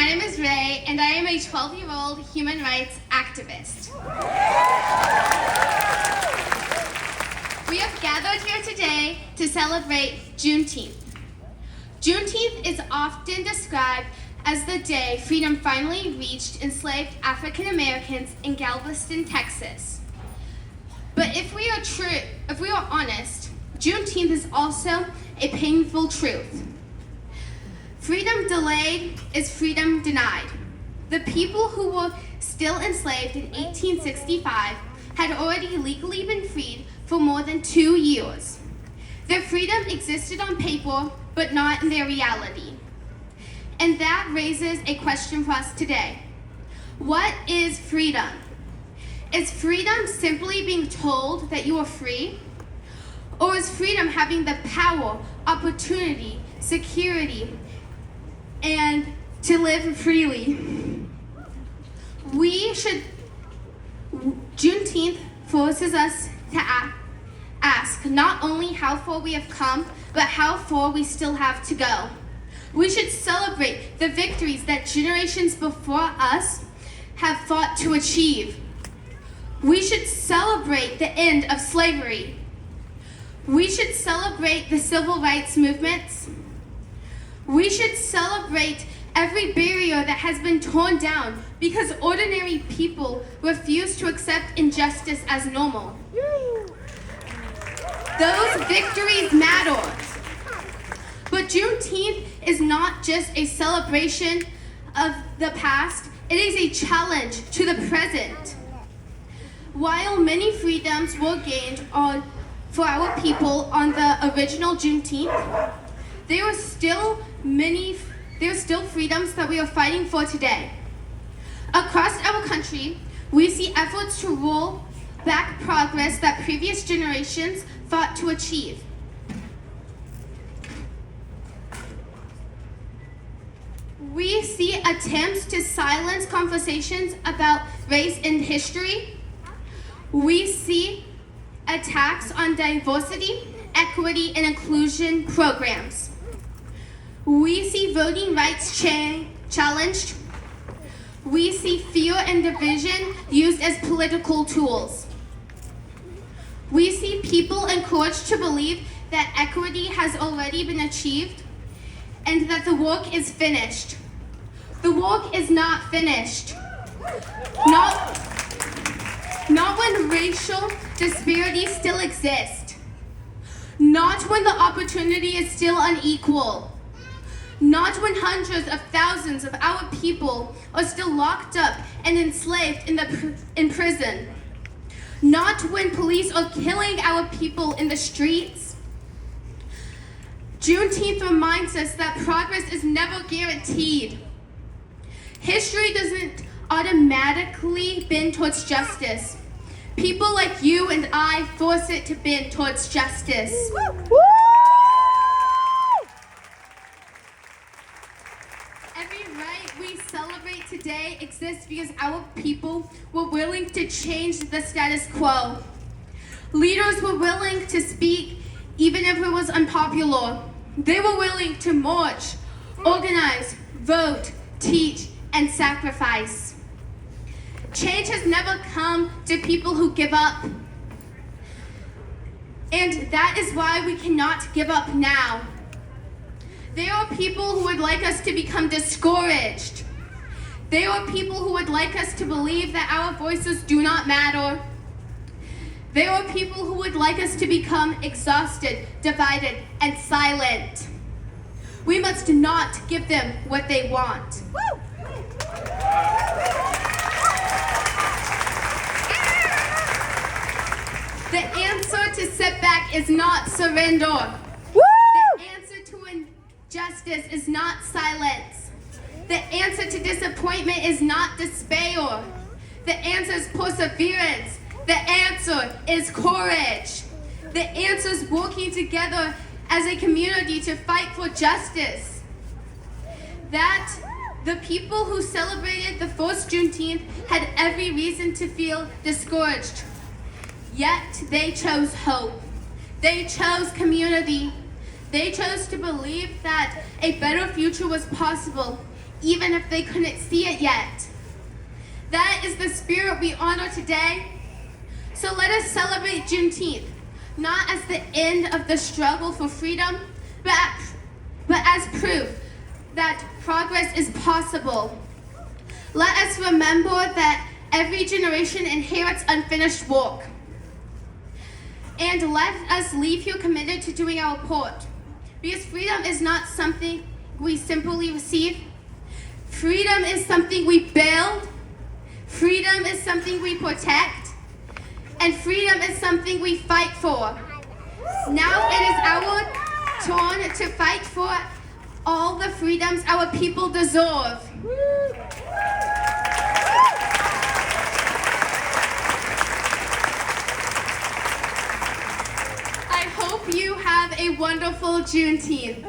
My name is Ray, and I am a 12-year-old human rights activist. We have gathered here today to celebrate Juneteenth. Juneteenth is often described as the day freedom finally reached enslaved African Americans in Galveston, Texas. But if we are honest, Juneteenth is also a painful truth. Freedom delayed is freedom denied. The people who were still enslaved in 1865 had already legally been freed for more than 2 years. Their freedom existed on paper, but not in their reality. And that raises a question for us today. What is freedom? Is freedom simply being told that you are free? Or is freedom having the power, opportunity, security, and to live freely? Juneteenth forces us to ask not only how far we have come, but how far we still have to go. We should celebrate the victories that generations before us have fought to achieve. We should celebrate the end of slavery. We should celebrate the civil rights movements. We should celebrate every barrier that has been torn down because ordinary people refuse to accept injustice as normal. Those victories matter. But Juneteenth is not just a celebration of the past, it is a challenge to the present. While many freedoms were gained for our people on the original Juneteenth, there are still freedoms that we are fighting for today. Across our country, we see efforts to roll back progress that previous generations fought to achieve. We see attempts to silence conversations about race and history. We see attacks on diversity, equity, and inclusion programs. We see voting rights challenged. We see fear and division used as political tools. We see people encouraged to believe that equity has already been achieved and that the work is finished. The work is not finished. Not when racial disparities still exist. Not when the opportunity is still unequal. Not when hundreds of thousands of our people are still locked up and enslaved in prison. Not when police are killing our people in the streets. Juneteenth reminds us that progress is never guaranteed. History doesn't automatically bend towards justice. People like you and I force it to bend towards justice. Every right we celebrate today exists because our people were willing to change the status quo. Leaders were willing to speak even if it was unpopular. They were willing to march, organize, vote, teach, and sacrifice. Change has never come to people who give up. And that is why we cannot give up now. There are people who would like us to become discouraged. There are people who would like us to believe that our voices do not matter. There are people who would like us to become exhausted, divided, and silent. We must not give them what they want. The answer to setback is not surrender. The answer to injustice is not silence. The answer to disappointment is not despair. The answer is perseverance. The answer is courage. The answer is working together as a community to fight for justice. That the people who celebrated the first Juneteenth had every reason to feel discouraged. Yet they chose hope. They chose community. They chose to believe that a better future was possible, even if they couldn't see it yet. That is the spirit we honor today. So let us celebrate Juneteenth, not as the end of the struggle for freedom, but as proof that progress is possible. Let us remember that every generation inherits unfinished work. And let us leave here committed to doing our part. Because freedom is not something we simply receive. Freedom is something we build. Freedom is something we protect. And freedom is something we fight for. Now it is our turn to fight for all the freedoms our people deserve. I hope you have a wonderful Juneteenth.